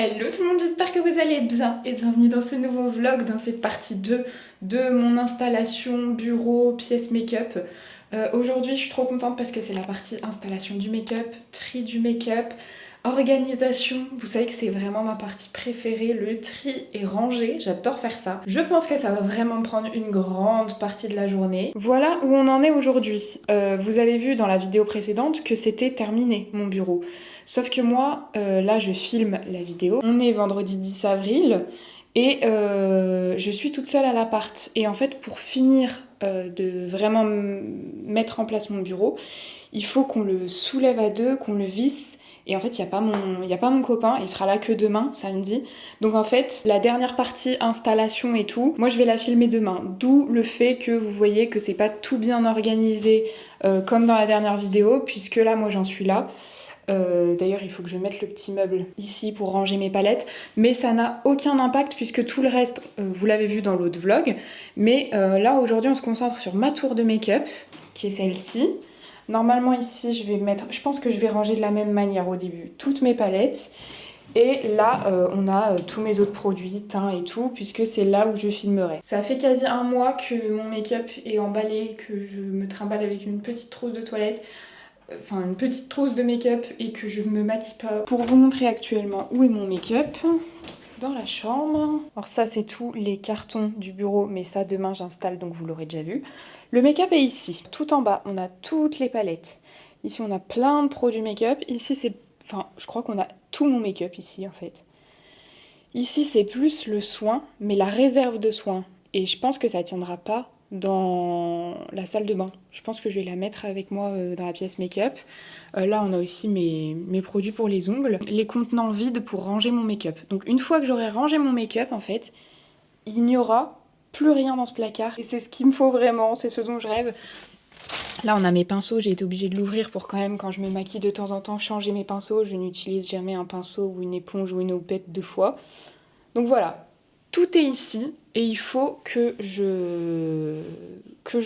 Hello tout le monde, j'espère que vous allez bien et bienvenue dans ce nouveau vlog, dans cette partie 2 de mon installation bureau pièce make-up. Aujourd'hui je suis trop contente parce que c'est la partie installation du make-up, tri du make-up, organisation. Vous savez que c'est vraiment ma partie préférée, le tri et ranger, j'adore faire ça. Je pense que ça va vraiment me prendre une grande partie de la journée. Voilà où on en est aujourd'hui. Vous avez vu dans la vidéo précédente que c'était terminé mon bureau. Sauf que moi, là je filme la vidéo, on est vendredi 10 avril et je suis toute seule à l'appart. Et en fait pour finir de vraiment mettre en place mon bureau, il faut qu'on le soulève à deux, qu'on le visse. Et en fait, il n'y a pas mon copain, il sera là que demain, samedi. Donc en fait, la dernière partie installation et tout, moi je vais la filmer demain. D'où le fait que vous voyez que c'est pas tout bien organisé comme dans la dernière vidéo, puisque là, moi j'en suis là. D'ailleurs, il faut que je mette le petit meuble ici pour ranger mes palettes. Mais ça n'a aucun impact puisque tout le reste, vous l'avez vu dans l'autre vlog. Mais là, aujourd'hui, on se concentre sur ma tour de make-up, qui est celle-ci. Normalement ici je pense que je vais ranger de la même manière au début toutes mes palettes et là on a tous mes autres produits, teints et tout, puisque c'est là où je filmerai. Ça fait quasi un mois que mon make-up est emballé, que je me trimballe avec une petite trousse de toilette, enfin une petite trousse de make-up et que je me maquille pas. Pour vous montrer actuellement où est mon make-up, dans la chambre. Alors ça c'est tous les cartons du bureau, mais ça demain j'installe donc vous l'aurez déjà vu. Le make-up est ici, tout en bas, on a toutes les palettes. Ici on a plein de produits make-up, ici c'est... Enfin je crois qu'on a tout mon make-up ici en fait. Ici c'est plus le soin, mais la réserve de soins. Et je pense que ça tiendra pas dans la salle de bain. Je pense que je vais la mettre avec moi dans la pièce make-up. Là, on a aussi mes produits pour les ongles, les contenants vides pour ranger mon make-up. Donc une fois que j'aurai rangé mon make-up, en fait, il n'y aura plus rien dans ce placard. Et c'est ce qu'il me faut vraiment, c'est ce dont je rêve. Là, on a mes pinceaux, j'ai été obligée de l'ouvrir pour quand même, quand je me maquille de temps en temps, changer mes pinceaux. Je n'utilise jamais un pinceau ou une éponge ou une houppette 2 fois. Donc voilà, tout est ici et il faut que je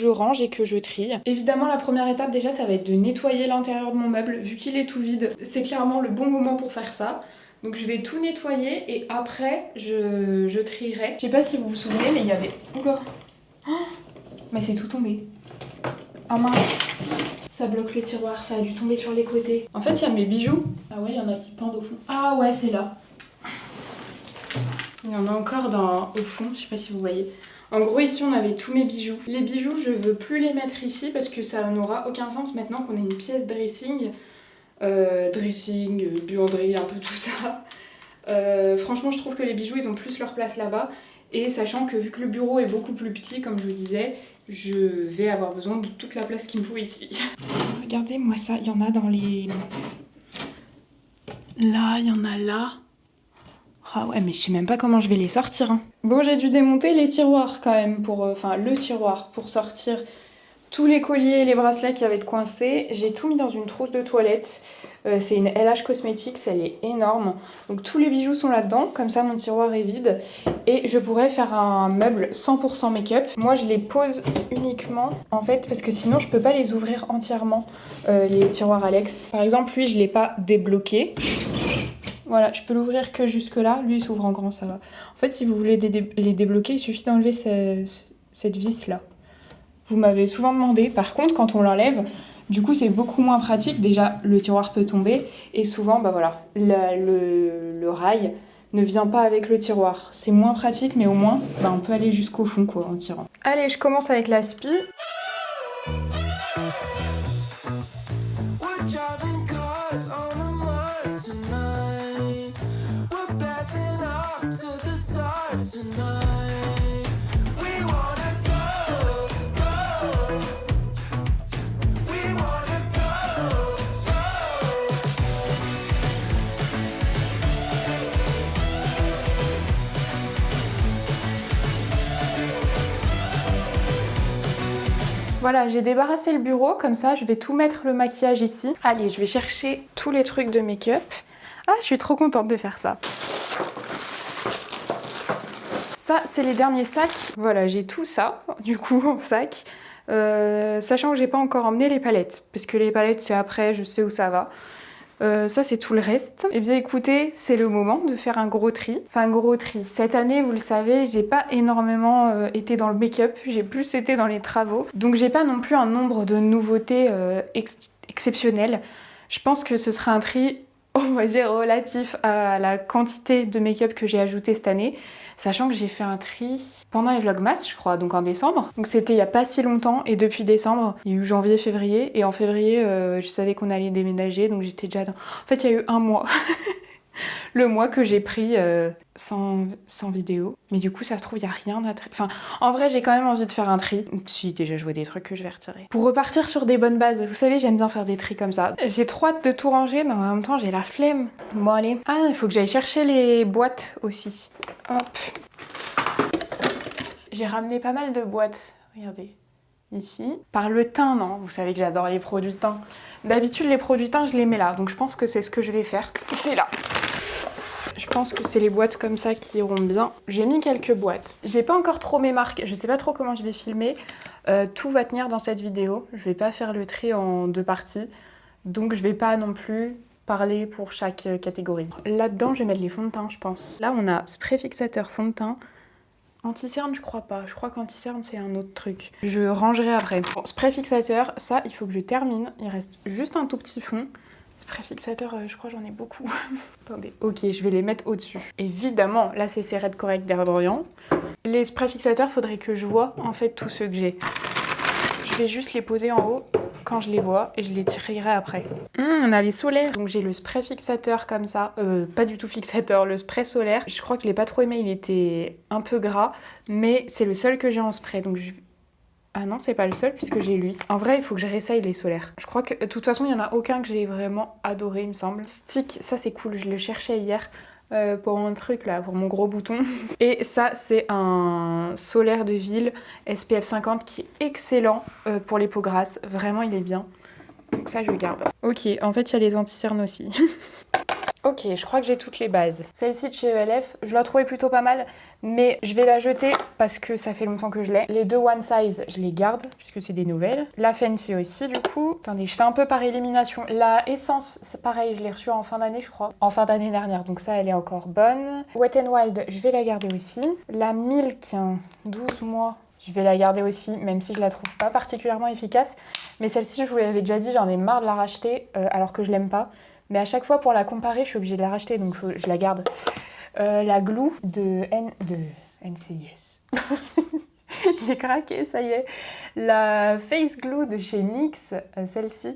range et que je trie. Évidemment, la première étape déjà, ça va être de nettoyer l'intérieur de mon meuble. Vu qu'il est tout vide, c'est clairement le bon moment pour faire ça. Donc je vais tout nettoyer et après, je trierai. Je sais pas si vous vous souvenez, mais il y avait... Oula, oh, mais c'est tout tombé. Ah mince, ça bloque le tiroir, ça a dû tomber sur les côtés. En fait, il y a mes bijoux. Ah ouais, il y en a qui pendent au fond. Ah ouais, c'est là. Il y en a encore au fond, je sais pas si vous voyez. En gros, ici, on avait tous mes bijoux. Les bijoux, je veux plus les mettre ici parce que ça n'aura aucun sens maintenant qu'on a une pièce dressing. Buanderie, un peu tout ça. Franchement, je trouve que les bijoux, ils ont plus leur place là-bas. Et sachant que vu que le bureau est beaucoup plus petit, comme je vous disais, je vais avoir besoin de toute la place qu'il me faut ici. Regardez-moi ça, il y en a dans les... Là, il y en a là. Ah ouais, mais je sais même pas comment je vais les sortir. Hein. Bon, j'ai dû démonter les tiroirs quand même, enfin le tiroir, pour sortir tous les colliers et les bracelets qui avaient de coincés. J'ai tout mis dans une trousse de toilette. C'est une LH Cosmetics, elle est énorme. Donc tous les bijoux sont là-dedans, comme ça mon tiroir est vide. Et je pourrais faire un meuble 100% make-up. Moi je les pose uniquement, en fait, parce que sinon je peux pas les ouvrir entièrement, les tiroirs Alex. Par exemple, lui je l'ai pas débloqué. Voilà, je peux l'ouvrir que jusque là, lui il s'ouvre en grand, ça va. En fait, si vous voulez les débloquer, il suffit d'enlever cette vis là. Vous m'avez souvent demandé, par contre quand on l'enlève, du coup c'est beaucoup moins pratique, déjà le tiroir peut tomber, et souvent, bah voilà, le rail ne vient pas avec le tiroir. C'est moins pratique, mais au moins, bah, on peut aller jusqu'au fond quoi, en tirant. Allez, je commence avec la spi. Voilà, j'ai débarrassé le bureau, comme ça je vais tout mettre le maquillage ici. Allez, je vais chercher tous les trucs de make-up. Ah, je suis trop contente de faire ça. Ça, c'est les derniers sacs. Voilà, j'ai tout ça, du coup, en sac. Sachant que j'ai pas encore emmené les palettes, parce que les palettes, c'est après, je sais où ça va. Ça c'est tout le reste. Et bien écoutez, c'est le moment de faire un gros tri. Enfin un gros tri. Cette année, vous le savez, j'ai pas énormément été dans le make-up, j'ai plus été dans les travaux. Donc j'ai pas non plus un nombre de nouveautés exceptionnelles. Je pense que ce sera un tri, on va dire, relatif à la quantité de make-up que j'ai ajouté cette année. Sachant que j'ai fait un tri pendant les Vlogmas, je crois, donc en décembre. Donc c'était il y a pas si longtemps, et depuis décembre, il y a eu janvier, février, et en février, je savais qu'on allait déménager, donc j'étais déjà dans... En fait, il y a eu un mois. Le mois que j'ai pris sans vidéo. Mais du coup, ça se trouve, il n'y a rien à trier. Enfin, en vrai, j'ai quand même envie de faire un tri. Si, déjà, je vois des trucs que je vais retirer. Pour repartir sur des bonnes bases, vous savez, j'aime bien faire des tris comme ça. J'ai trop hâte de tout ranger, mais en même temps, j'ai la flemme. Bon, allez. Ah, il faut que j'aille chercher les boîtes aussi. Hop. J'ai ramené pas mal de boîtes. Regardez. Ici. Par le teint, non? Vous savez que j'adore les produits teint. D'habitude, les produits teint, je les mets là. Donc, je pense que c'est ce que je vais faire. C'est là. Je pense que c'est les boîtes comme ça qui iront bien. J'ai mis quelques boîtes. J'ai pas encore trop mes marques. Je sais pas trop comment je vais filmer. Tout va tenir dans cette vidéo. Je vais pas faire le tri en 2 parties. Donc, je vais pas non plus parler pour chaque catégorie. Là-dedans, je vais mettre les fonds de teint, je pense. Là, on a spray fixateur fond de teint. Anti-cerne, je crois pas. Je crois qu'anti-cerne, c'est un autre truc. Je rangerai après. Bon, spray fixateur, ça, il faut que je termine. Il reste juste un tout petit fond. Spray fixateur, je crois j'en ai beaucoup. Attendez, ok, je vais les mettre au-dessus. Évidemment, là, c'est ces Red Correct d'Herborian. Les sprays fixateurs, faudrait que je vois, en fait, tous ceux que j'ai. Je vais juste les poser en haut quand je les vois et je les tirerai après. On a les solaires. Donc j'ai le spray fixateur comme ça. Pas du tout fixateur, le spray solaire. Je crois que je l'ai pas trop aimé, il était un peu gras. Mais c'est le seul que j'ai en spray. Donc Ah non, c'est pas le seul puisque j'ai lui. En vrai, il faut que je réessaye les solaires. Je crois que de toute façon, il y en a aucun que j'ai vraiment adoré, il me semble. Stick, ça c'est cool, je le cherchais hier. Pour un truc là, pour mon gros bouton. Et ça, c'est un solaire de ville SPF 50 qui est excellent pour les peaux grasses. Vraiment, il est bien. Donc ça, je le garde. Ok, en fait, il y a les anti-cernes aussi. Ok, je crois que j'ai toutes les bases. Celle-ci de chez ELF, je la trouvais plutôt pas mal, mais je vais la jeter parce que ça fait longtemps que je l'ai. Les deux One Size, je les garde puisque c'est des nouvelles. La Fenty aussi, du coup. Attendez, je fais un peu par élimination. La Essence, c'est pareil, je l'ai reçue en fin d'année, je crois. En fin d'année dernière, donc ça, elle est encore bonne. Wet n Wild, je vais la garder aussi. La Milk, 12 mois. Je vais la garder aussi, même si je la trouve pas particulièrement efficace. Mais celle-ci, je vous l'avais déjà dit, j'en ai marre de la racheter alors que je l'aime pas. Mais à chaque fois, pour la comparer, je suis obligée de la racheter, donc je la garde. La Glue de NCIS. J'ai craqué, ça y est. La Face Glue de chez NYX, celle-ci,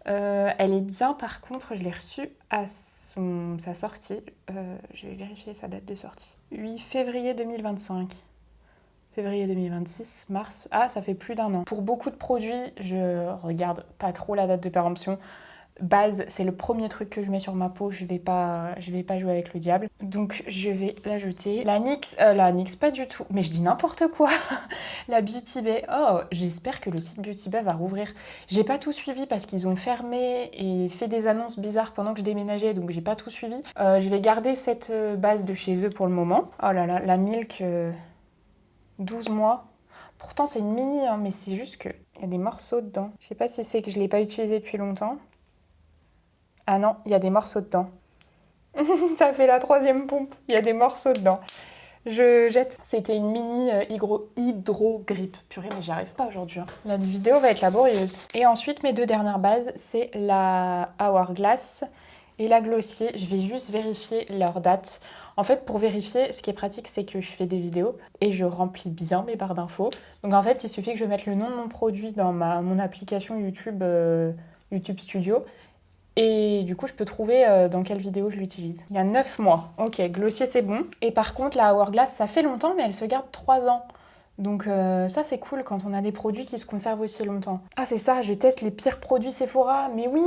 elle est bien. Par contre, je l'ai reçue à sa sortie. Je vais vérifier sa date de sortie. 8 février 2025. Février 2026, mars. Ah, ça fait plus d'1 an. Pour beaucoup de produits, je regarde pas trop la date de péremption. Base, c'est le premier truc que je mets sur ma peau, je vais pas jouer avec le diable. Donc je vais la jeter. La NYX, pas du tout, mais je dis n'importe quoi. La Beauty Bay, oh, j'espère que le site Beauty Bay va rouvrir. J'ai pas tout suivi parce qu'ils ont fermé et fait des annonces bizarres pendant que je déménageais, donc j'ai pas tout suivi. Je vais garder cette base de chez eux pour le moment. Oh là là, la Milk, 12 mois. Pourtant c'est une mini, hein, mais c'est juste qu'il y a des morceaux dedans. Je sais pas si c'est que je l'ai pas utilisée depuis longtemps. Ah non, il y a des morceaux dedans. Ça fait la 3e pompe. Il y a des morceaux dedans. Je jette. C'était une mini hydro-grippe. Purée, mais j'y arrive pas aujourd'hui. Hein. La vidéo va être laborieuse. Et ensuite, mes 2 dernières bases, c'est la Hourglass et la Glossier. Je vais juste vérifier leur date. En fait, pour vérifier, ce qui est pratique, c'est que je fais des vidéos et je remplis bien mes barres d'infos. Donc en fait, il suffit que je mette le nom de mon produit dans mon application YouTube, YouTube Studio. Et du coup, je peux trouver dans quelle vidéo je l'utilise. Il y a 9 mois. Ok, Glossier, c'est bon. Et par contre, la Hourglass, ça fait longtemps, mais elle se garde 3 ans. Donc ça, c'est cool quand on a des produits qui se conservent aussi longtemps. Ah, c'est ça, je teste les pires produits Sephora. Mais oui,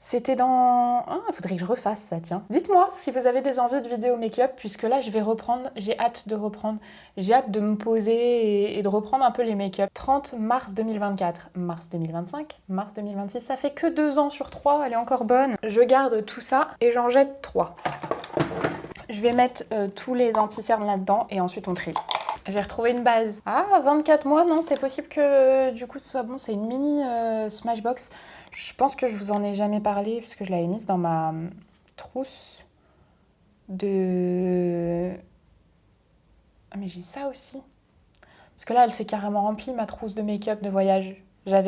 c'était dans... Ah, faudrait que je refasse ça, tiens. Dites-moi si vous avez des envies de vidéos make-up, puisque là, je vais reprendre. J'ai hâte de reprendre. J'ai hâte de me poser et de reprendre un peu les make-up. 30 mars 2024, mars 2025, mars 2026. Ça fait que 2 ans sur 3, elle est encore bonne. Je garde tout ça et j'en jette 3. Je vais mettre tous les anti-cernes là-dedans et ensuite on trie. J'ai retrouvé une base. Ah, 24 mois, non, c'est possible que du coup ce soit bon. C'est une mini Smashbox. Je pense que je vous en ai jamais parlé parce que je l'avais mise dans ma trousse de... Ah, mais j'ai ça aussi. Parce que là, elle s'est carrément remplie, ma trousse de make-up de voyage.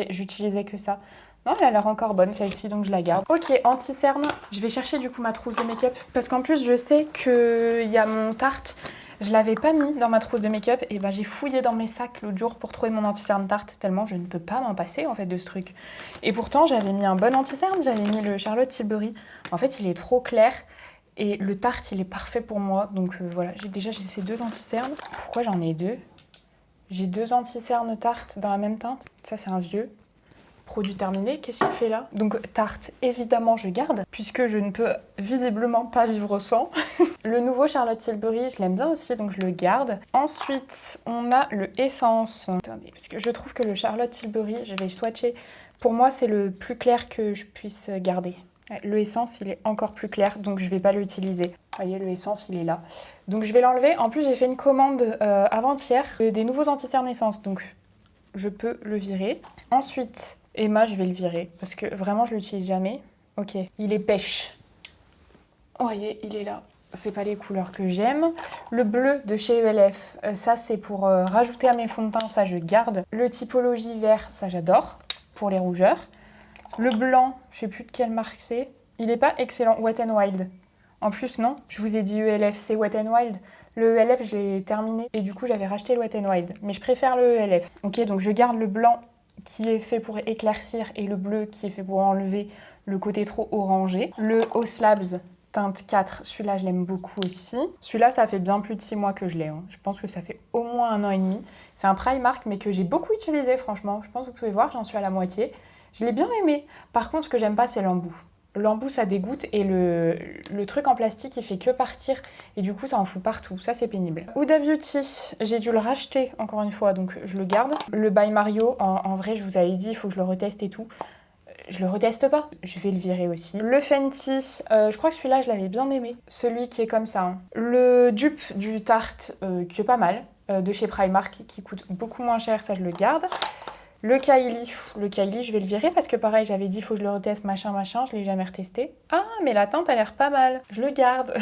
J'utilisais que ça. Non, elle a l'air encore bonne celle-ci, donc je la garde. Ok, anti-cerne. Je vais chercher du coup ma trousse de make-up. Parce qu'en plus, je sais qu'il y a mon Tarte. Je l'avais pas mis dans ma trousse de make-up. Et ben j'ai fouillé dans mes sacs l'autre jour pour trouver mon anti-cerne Tarte. Tellement je ne peux pas m'en passer en fait de ce truc. Et pourtant, j'avais mis un bon anti-cerne. J'avais mis le Charlotte Tilbury. En fait, il est trop clair. Et le Tarte, il est parfait pour moi. Donc voilà, j'ai ces deux anti-cernes. Pourquoi j'en ai deux? J'ai deux anti-cernes Tarte dans la même teinte. Ça, c'est un vieux. Produit terminé, qu'est-ce qu'il fait là? Donc Tarte, évidemment, je garde, puisque je ne peux visiblement pas vivre sans. Le nouveau Charlotte Tilbury, je l'aime bien aussi, donc je le garde. Ensuite, on a le Essence. Attendez, parce que je trouve que le Charlotte Tilbury, je vais swatcher. Pour moi, c'est le plus clair que je puisse garder. Le Essence, il est encore plus clair, donc je ne vais pas l'utiliser. Vous voyez, le Essence, il est là. Donc je vais l'enlever. En plus, j'ai fait une commande avant-hier des nouveaux anti-cernes Essence, donc je peux le virer. Ensuite, Emma, je vais le virer, parce que vraiment, je l'utilise jamais. Ok, il est pêche. Vous voyez, il est là. C'est pas les couleurs que j'aime. Le bleu de chez ELF, ça c'est pour rajouter à mes fonds de teint, ça je garde. Le typologie vert, ça j'adore, pour les rougeurs. Le blanc, je sais plus de quelle marque c'est. Il est pas excellent, Wet n Wild. En plus, non, je vous ai dit ELF, c'est Wet n Wild. Le ELF, je l'ai terminé et du coup, j'avais racheté le Wet n Wild. Mais je préfère le ELF. Ok, donc je garde le blanc qui est fait pour éclaircir et le bleu qui est fait pour enlever le côté trop orangé. Le O-Slabs teinte 4, celui-là, je l'aime beaucoup aussi. Celui-là, ça fait bien plus de 6 mois que je l'ai. Hein. Je pense que ça fait au moins 1 an et demi. C'est un Primark, mais que j'ai beaucoup utilisé, franchement. Je pense que vous pouvez voir, j'en suis à la moitié. Je l'ai bien aimé. Par contre, ce que j'aime pas, c'est l'embout. L'embout, ça dégoûte et le truc en plastique, il fait que partir. Et du coup, ça en fout partout. Ça, c'est pénible. Huda Beauty, j'ai dû le racheter, encore une fois, donc je le garde. Le By Mario, en vrai, je vous avais dit, il faut que je le reteste et tout. Je le reteste pas. Je vais le virer aussi. Le Fenty, je crois que celui-là, je l'avais bien aimé. Celui qui est comme ça. Hein. Le dupe du Tarte, qui est pas mal, de chez Primark, qui coûte beaucoup moins cher, ça, je le garde. Le Kylie, je vais le virer parce que pareil, j'avais dit il faut que je le reteste, machin, je l'ai jamais retesté. Ah, mais la teinte a l'air pas mal, je le garde.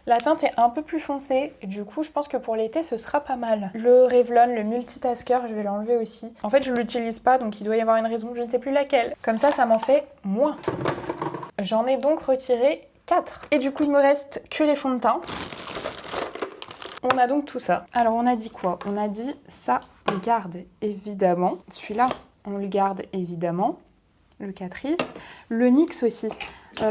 La teinte est un peu plus foncée, du coup je pense que pour l'été ce sera pas mal. Le Revlon, le multitasker, je vais l'enlever aussi. En fait je l'utilise pas donc il doit y avoir une raison, je ne sais plus laquelle. Comme ça m'en fait moins. J'en ai donc retiré 4. Et du coup il me reste que les fonds de teint. On a donc tout ça. Alors on a dit quoi? On a dit ça, on garde évidemment. Celui-là, on le garde évidemment. Le Catrice. Le NYX aussi.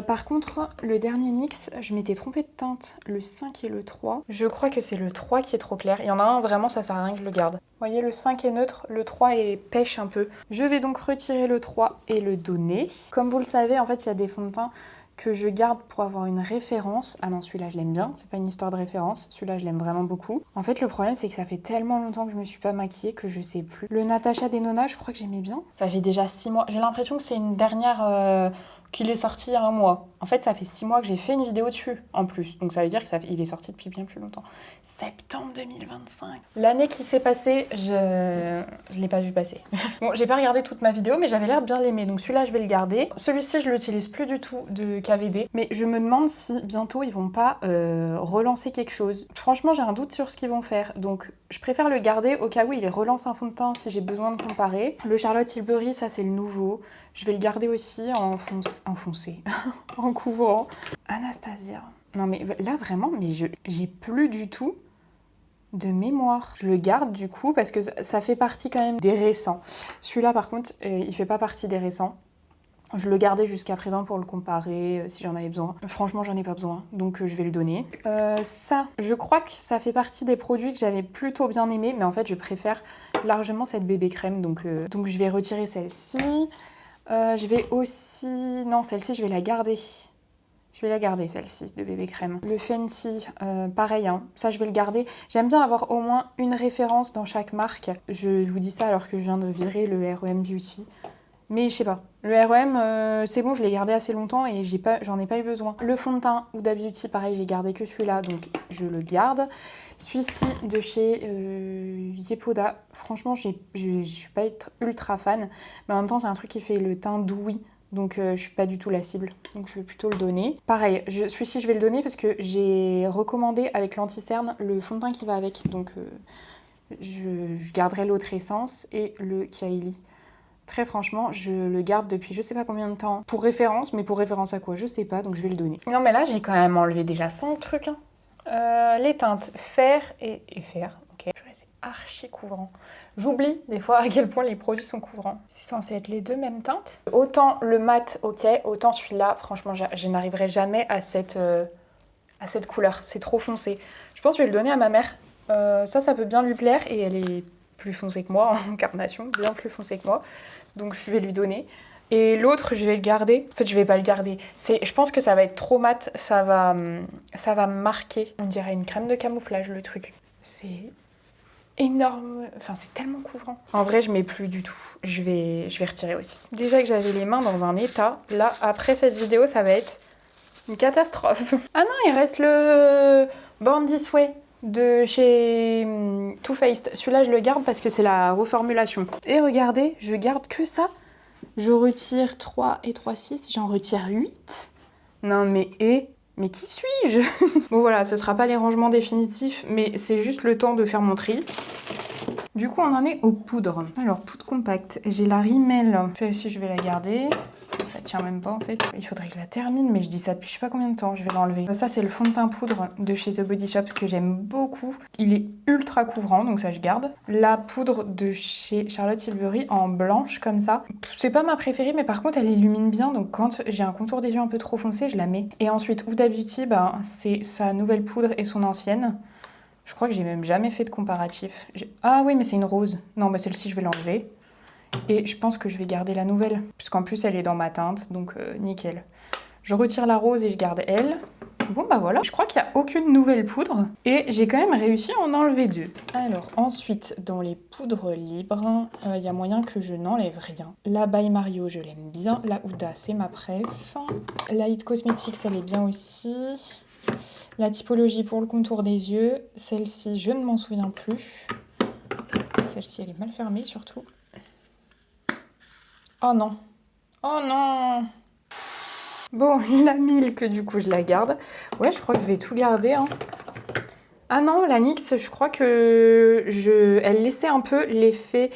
Par contre, le dernier NYX, je m'étais trompée de teinte. Le 5 et le 3. Je crois que c'est le 3 qui est trop clair. Il y en a un, vraiment, ça sert à rien que je le garde. Vous voyez, le 5 est neutre, le 3 est pêche un peu. Je vais donc retirer le 3 et le donner. Comme vous le savez, en fait, il y a des fonds de teint que je garde pour avoir une référence. Ah non, celui-là, je l'aime bien. C'est pas une histoire de référence. Celui-là, je l'aime vraiment beaucoup. En fait, le problème, c'est que ça fait tellement longtemps que je me suis pas maquillée que je sais plus. Le Natasha Denona, je crois que j'aimais bien. Ça fait déjà 6 mois. J'ai l'impression que c'est une dernière qu'il est sorti il y a 1 mois. En fait, ça fait 6 mois que j'ai fait une vidéo dessus, en plus. Donc ça veut dire qu'il est sorti depuis bien plus longtemps. Septembre 2025. L'année qui s'est passée, je l'ai pas vu passer. Bon, j'ai pas regardé toute ma vidéo, mais j'avais l'air bien l'aimer. Donc celui-là, je vais le garder. Celui-ci, je l'utilise plus du tout de KVD. Mais je me demande si bientôt, ils vont pas relancer quelque chose. Franchement, j'ai un doute sur ce qu'ils vont faire. Donc, je préfère le garder au cas où ils relancent un fond de teint si j'ai besoin de comparer. Le Charlotte Tilbury, ça, c'est le nouveau. Je vais le garder aussi en foncé. En couvrant. Anastasia. Non mais là vraiment, mais j'ai plus du tout de mémoire. Je le garde du coup parce que ça fait partie quand même des récents. Celui-là par contre, il fait pas partie des récents. Je le gardais jusqu'à présent pour le comparer si j'en avais besoin. Franchement, j'en ai pas besoin, donc je vais le donner. Ça, je crois que ça fait partie des produits que j'avais plutôt bien aimés, mais en fait, je préfère largement cette bébé crème, donc je vais retirer celle-ci. Je vais aussi... Non, celle-ci, je vais la garder. Je vais la garder, celle-ci, de bébé crème. Le Fenty, pareil, hein, ça, je vais le garder. J'aime bien avoir au moins une référence dans chaque marque. Je vous dis ça alors que je viens de virer le R.E.M. Beauty. Mais je sais pas. Le REM, c'est bon, je l'ai gardé assez longtemps et j'en ai pas eu besoin. Le fond de teint Huda Beauty, pareil, j'ai gardé que celui-là, donc je le garde. Celui-ci de chez Yepoda, franchement, je suis pas ultra fan. Mais en même temps, c'est un truc qui fait le teint doux. Donc je suis pas du tout la cible, donc je vais plutôt le donner. Pareil, celui-ci je vais le donner parce que j'ai recommandé avec l'anti-cerne le fond de teint qui va avec. Donc je garderai l'autre essence et le Kylie. Très franchement, je le garde depuis je sais pas combien de temps. Pour référence, mais pour référence à quoi, je sais pas, donc je vais le donner. Non mais là j'ai quand même enlevé déjà 5 trucs. Hein. Les teintes fer et fer, ok. C'est archi couvrant. J'oublie des fois à quel point les produits sont couvrants. C'est censé être les deux mêmes teintes. Autant le mat, ok, autant celui-là, franchement, je n'arriverai jamais à cette couleur. C'est trop foncé. Je pense que je vais le donner à ma mère. Ça peut bien lui plaire et elle est plus foncée que moi en carnation, bien plus foncée que moi. Donc je vais lui donner. Et l'autre, je vais le garder. En fait, je vais pas le garder. Je pense que ça va être trop mat. Ça va me marquer. On dirait une crème de camouflage, le truc. C'est énorme. Enfin, c'est tellement couvrant. En vrai, je mets plus du tout. Je vais retirer aussi. Déjà que j'avais les mains dans un état. Là, après cette vidéo, ça va être une catastrophe. Ah non, il reste le Born This Way de chez Too Faced. Celui-là, je le garde parce que c'est la reformulation. Et regardez, je garde que ça. Je retire 3 et 3, 6. J'en retire 8. Non, mais qui suis-je? Bon, voilà, ce sera pas les rangements définitifs, mais c'est juste le temps de faire mon tri. Du coup, on en est aux poudres. Alors, poudre compacte. J'ai la Rimmel. Celle-ci, je vais la garder. Ça tient même pas en fait. Il faudrait que je la termine, mais je dis ça depuis je sais pas combien de temps. Je vais l'enlever. Ça, c'est le fond de teint poudre de chez The Body Shop que j'aime beaucoup. Il est ultra couvrant, donc ça je garde. La poudre de chez Charlotte Tilbury en blanche comme ça. C'est pas ma préférée, mais par contre elle illumine bien. Donc quand j'ai un contour des yeux un peu trop foncé, je la mets. Et ensuite Huda Beauty, c'est sa nouvelle poudre et son ancienne. Je crois que j'ai même jamais fait de comparatif. Ah oui, mais c'est une rose. Non, celle-ci je vais l'enlever. Et je pense que je vais garder la nouvelle, puisqu'en plus elle est dans ma teinte, donc nickel. Je retire la rose et je garde elle. Bon voilà, je crois qu'il n'y a aucune nouvelle poudre. Et j'ai quand même réussi à en enlever 2. Alors ensuite, dans les poudres libres, il y a moyen que je n'enlève rien. La By Mario, je l'aime bien. La Huda, c'est ma préf. La It Cosmetics, elle est bien aussi. La typologie pour le contour des yeux. Celle-ci, je ne m'en souviens plus. Celle-ci, elle est mal fermée surtout. Oh non. Oh non. Bon, la Milk, du coup, je la garde. Ouais, je crois que je vais tout garder. Hein. Ah non, la NYX, je crois que elle laissait un peu l'effet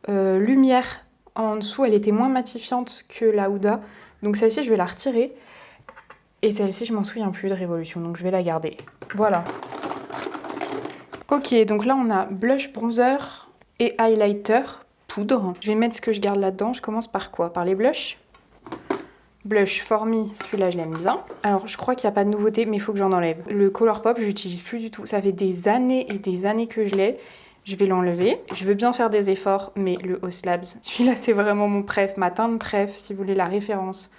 lumière en dessous. Elle était moins matifiante que la Huda. Donc celle-ci, je vais la retirer. Et celle-ci, je m'en souviens plus de Révolution. Donc je vais la garder. Voilà. Ok, donc là, on a blush, bronzer et highlighter. Poudre. Je vais mettre ce que je garde là-dedans. Je commence par quoi? Par les blushs. Blush For Me, celui-là je l'aime bien. Alors je crois qu'il n'y a pas de nouveauté, mais il faut que j'en enlève. Le Colourpop, je l'utilise plus du tout. Ça fait des années et des années que je l'ai. Je vais l'enlever. Je veux bien faire des efforts, mais le Haus Labs, celui-là c'est vraiment mon préf, ma teinte préf, si vous voulez la référence.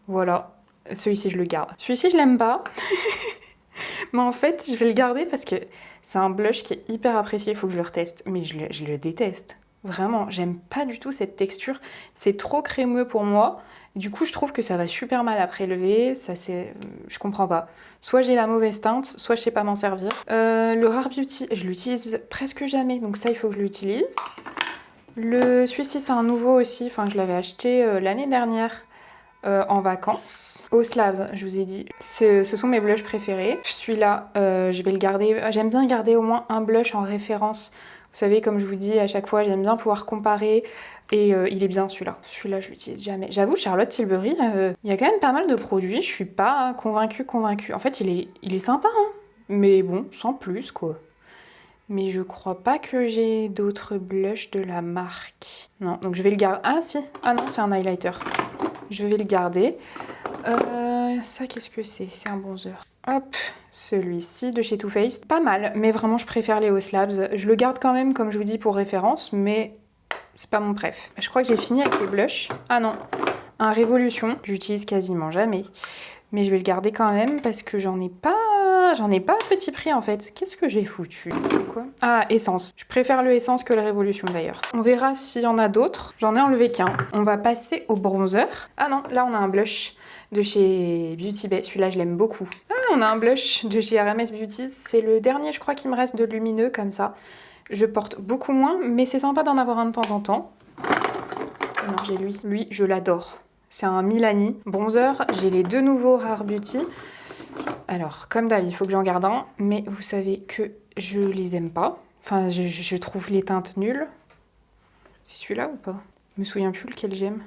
Voilà, celui-ci je le garde. Celui-ci je l'aime pas. Mais en fait, je vais le garder parce que c'est un blush qui est hyper apprécié, il faut que je le reteste. Mais je le déteste. Vraiment, j'aime pas du tout cette texture. C'est trop crémeux pour moi. Du coup, je trouve que ça va super mal à prélever. Je comprends pas. Soit j'ai la mauvaise teinte, soit je sais pas m'en servir. Le Rare Beauty, je l'utilise presque jamais. Donc ça, il faut que je l'utilise. Celui-ci, c'est un nouveau aussi. Enfin, je l'avais acheté l'année dernière en vacances. Haus Labs, je vous ai dit. Ce sont mes blushs préférés. Celui-là, je vais le garder. J'aime bien garder au moins un blush en référence. Vous savez, comme je vous dis à chaque fois, j'aime bien pouvoir comparer. Et il est bien celui-là. Celui-là, je l'utilise jamais. J'avoue, Charlotte Tilbury, il y a quand même pas mal de produits. Je suis pas convaincue. En fait, il est sympa, hein. Mais bon, sans plus, quoi. Mais je crois pas que j'ai d'autres blushs de la marque. Non, donc je vais le garder. Ah si, ah non, c'est un highlighter. Je vais le garder. Ça, qu'est-ce que c'est? C'est un bronzer. Hop, celui-ci de chez Too Faced. Pas mal, mais vraiment, je préfère les Haus Labs. Je le garde quand même, comme je vous dis, pour référence, mais c'est pas mon préf. Je crois que j'ai fini avec les blushs. Ah non, un Révolution. J'utilise quasiment jamais. Mais je vais le garder quand même parce que j'en ai pas Ah, j'en ai pas à petit prix en fait. Qu'est-ce que j'ai foutu? C'est quoi? Ah, essence. Je préfère le essence que le révolution d'ailleurs. On verra s'il y en a d'autres. J'en ai enlevé qu'un. On va passer au bronzer. Ah non, là on a un blush de chez Beauty Bay. Celui-là, je l'aime beaucoup. Ah, on a un blush de chez RMS Beauty. C'est le dernier, je crois, qui me reste de lumineux comme ça. Je porte beaucoup moins, mais c'est sympa d'en avoir un de temps en temps. Non, j'ai lui. Lui, je l'adore. C'est un Milani bronzer. J'ai les deux nouveaux Rare Beauty. Alors, comme d'hab, il faut que j'en garde un, mais vous savez que je les aime pas. Enfin, je trouve les teintes nulles. C'est celui-là ou pas? Je me souviens plus lequel j'aime.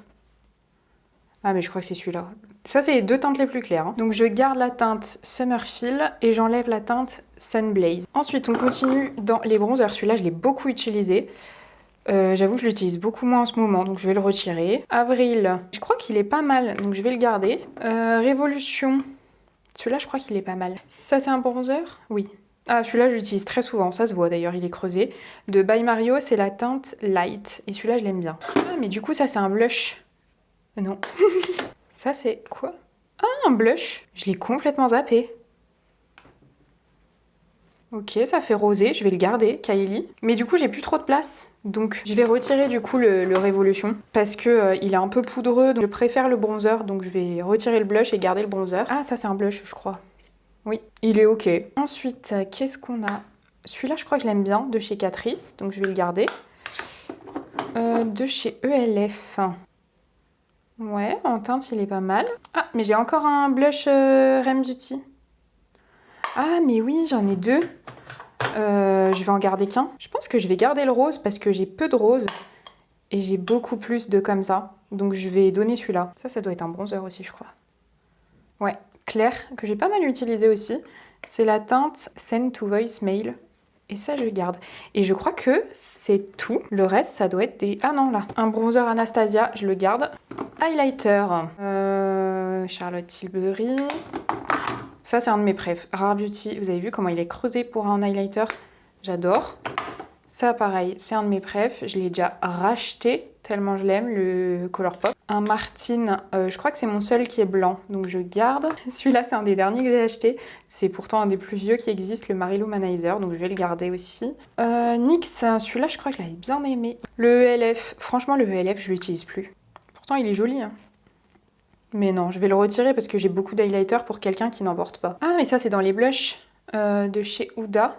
Ah, mais je crois que c'est celui-là. Ça, c'est les deux teintes les plus claires. Hein. Donc, je garde la teinte Summerfield et j'enlève la teinte Sunblaze. Ensuite, on continue dans les bronzers. Celui-là, je l'ai beaucoup utilisé. J'avoue que je l'utilise beaucoup moins en ce moment, donc je vais le retirer. Avril, je crois qu'il est pas mal, donc je vais le garder. Révolution, celui-là, je crois qu'il est pas mal. Ça, c'est un bronzer? Oui. Ah, celui-là, je l'utilise très souvent, ça se voit d'ailleurs, il est creusé. De By Mario, c'est la teinte Light, et celui-là, je l'aime bien. Ah, mais du coup, ça, c'est un blush. Non. Ça, c'est quoi? Ah, un blush. Je l'ai complètement zappé. Ok, ça fait rosé, je vais le garder, Kylie. Mais du coup, j'ai plus trop de place. Donc, je vais retirer du coup le Révolution. Parce que il est un peu poudreux, donc je préfère le bronzer. Donc, je vais retirer le blush et garder le bronzer. Ah, ça, c'est un blush, je crois. Oui, il est ok. Ensuite, qu'est-ce qu'on a? Celui-là, je crois que je l'aime bien, de chez Catrice. Donc, je vais le garder. De chez ELF. Ouais, en teinte, il est pas mal. Ah, mais j'ai encore un blush Rem Beauty. Ah, mais oui, j'en ai deux. Je vais en garder qu'un. Je pense que je vais garder le rose parce que j'ai peu de rose et j'ai beaucoup plus de comme ça. Donc je vais donner celui-là. Ça doit être un bronzer aussi, je crois. Ouais, clair, que j'ai pas mal utilisé aussi. C'est la teinte Send to Voicemail. Et ça, je garde. Et je crois que c'est tout. Le reste, ça doit être des... Ah non, là. Un bronzer Anastasia, je le garde. Highlighter. Charlotte Tilbury. Ça, c'est un de mes préfs. Rare Beauty, vous avez vu comment il est creusé pour un highlighter? J'adore. Ça, pareil, c'est un de mes préfs. Je l'ai déjà racheté tellement je l'aime, le Colourpop. Un Martine, je crois que c'est mon seul qui est blanc, donc je garde. Celui-là, c'est un des derniers que j'ai acheté. C'est pourtant un des plus vieux qui existe, le Mary Lou Manizer, donc je vais le garder aussi. NYX, celui-là, je crois que je l'avais bien aimé. Le ELF, franchement, le ELF, je l'utilise plus. Pourtant, il est joli, hein. Mais non, je vais le retirer parce que j'ai beaucoup d'highlighter pour quelqu'un qui n'en porte pas. Ah, mais ça, c'est dans les blushs de chez Huda.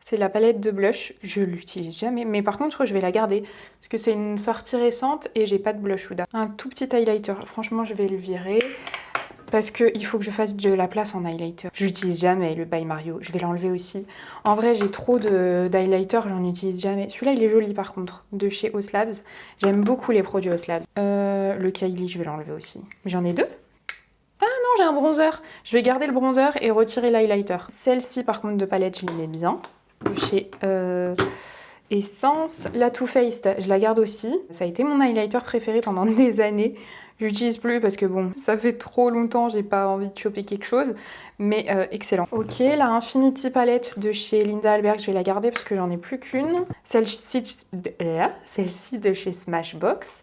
C'est la palette de blush. Je l'utilise jamais. Mais par contre, je vais la garder. Parce que c'est une sortie récente et j'ai pas de blush Huda. Un tout petit highlighter. Franchement, je vais le virer. Parce qu'il faut que je fasse de la place en highlighter. Je l'utilise jamais, le By Mario. Je vais l'enlever aussi. En vrai, j'ai trop d'highlighter, j'en utilise jamais. Celui-là, il est joli par contre, de chez Oslabs. J'aime beaucoup les produits Oslabs. Le Kylie, je vais l'enlever aussi. J'en ai deux. Ah non, j'ai un bronzer. Je vais garder le bronzer et retirer l'highlighter. Celle-ci, par contre, de palette, je l'aimais bien. De chez Essence. La Too Faced, je la garde aussi. Ça a été mon highlighter préféré pendant des années. J'utilise plus parce que bon, ça fait trop longtemps, j'ai pas envie de choper quelque chose, mais excellent. Ok, la Infinity Palette de chez Linda Albert, je vais la garder parce que j'en ai plus qu'une. Celle-ci de chez Smashbox.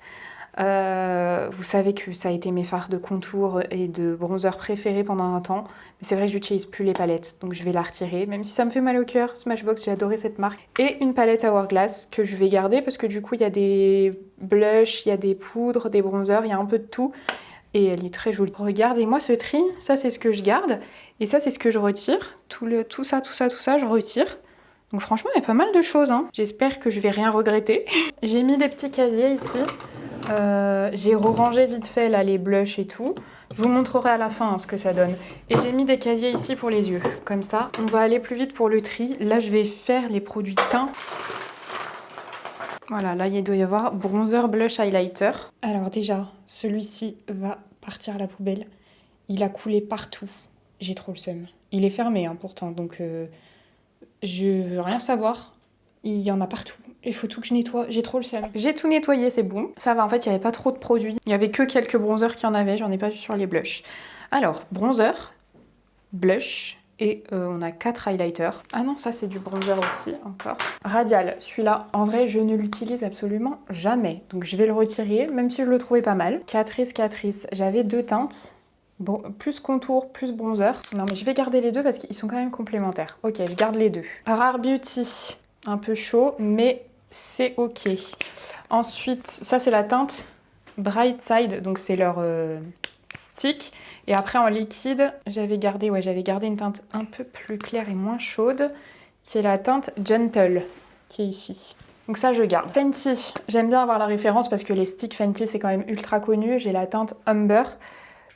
Vous savez que ça a été mes fards de contour et de bronzer préférés pendant un temps, mais c'est vrai que j'utilise plus les palettes, donc je vais la retirer, même si ça me fait mal au cœur. Smashbox, j'ai adoré cette marque. Et une palette Hourglass que je vais garder parce que du coup il y a des blushs, il y a des poudres, des bronzers, il y a un peu de tout et elle est très jolie. Regardez-moi ce tri, ça c'est ce que je garde et ça c'est ce que je retire. Tout ça, je retire. Donc franchement il y a pas mal de choses, hein. J'espère que je vais rien regretter. J'ai mis des petits casiers ici. J'ai rangé vite fait là les blushs et tout. Je vous montrerai à la fin hein, ce que ça donne. Et j'ai mis des casiers ici pour les yeux. Comme ça, on va aller plus vite pour le tri. Là, je vais faire les produits teints. Voilà, là, il doit y avoir bronzer, blush, highlighter. Alors déjà, celui-ci va partir à la poubelle. Il a coulé partout. J'ai trop le seum. Il est fermé hein, pourtant, donc je veux rien savoir. Il y en a partout. Il faut tout que je nettoie. J'ai trop le seum. J'ai tout nettoyé, c'est bon. Ça va, en fait, il n'y avait pas trop de produits. Il n'y avait que quelques bronzers qu'il y en avait. J'en ai pas vu sur les blushs. Alors, bronzer, blush et on a 4 highlighters. Ah non, ça, c'est du bronzer aussi, encore. Radial, celui-là, en vrai, je ne l'utilise absolument jamais. Donc, je vais le retirer, même si je le trouvais pas mal. Catrice, j'avais 2 teintes. Bon, plus contour, plus bronzer. Non mais je vais garder les deux parce qu'ils sont quand même complémentaires. Ok, je garde les deux. Rare Beauty, un peu chaud, mais c'est ok. Ensuite, ça c'est la teinte Bright Side, donc c'est leur stick. Et après en liquide, j'avais gardé une teinte un peu plus claire et moins chaude, qui est la teinte Gentle, qui est ici. Donc ça je garde. Fenty, j'aime bien avoir la référence parce que les sticks Fenty c'est quand même ultra connu. J'ai la teinte Umber.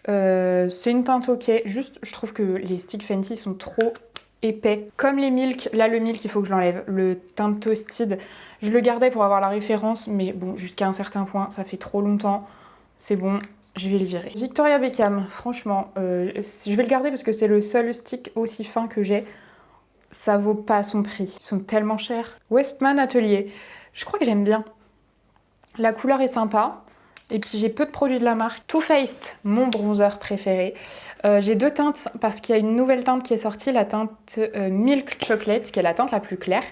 C'est une teinte ok, juste je trouve que les sticks Fenty sont trop épais. Comme les Milk, là le Milk il faut que je l'enlève. Le teint Toasted, je le gardais pour avoir la référence, mais bon jusqu'à un certain point, ça fait trop longtemps. C'est bon, je vais le virer. Victoria Beckham, franchement, je vais le garder parce que c'est le seul stick aussi fin que j'ai. Ça vaut pas son prix, ils sont tellement chers. Westman Atelier, je crois que j'aime bien. La couleur est sympa. Et puis j'ai peu de produits de la marque. Too Faced, mon bronzer préféré. J'ai deux teintes parce qu'il y a une nouvelle teinte qui est sortie, la teinte Milk Chocolate, qui est la teinte la plus claire.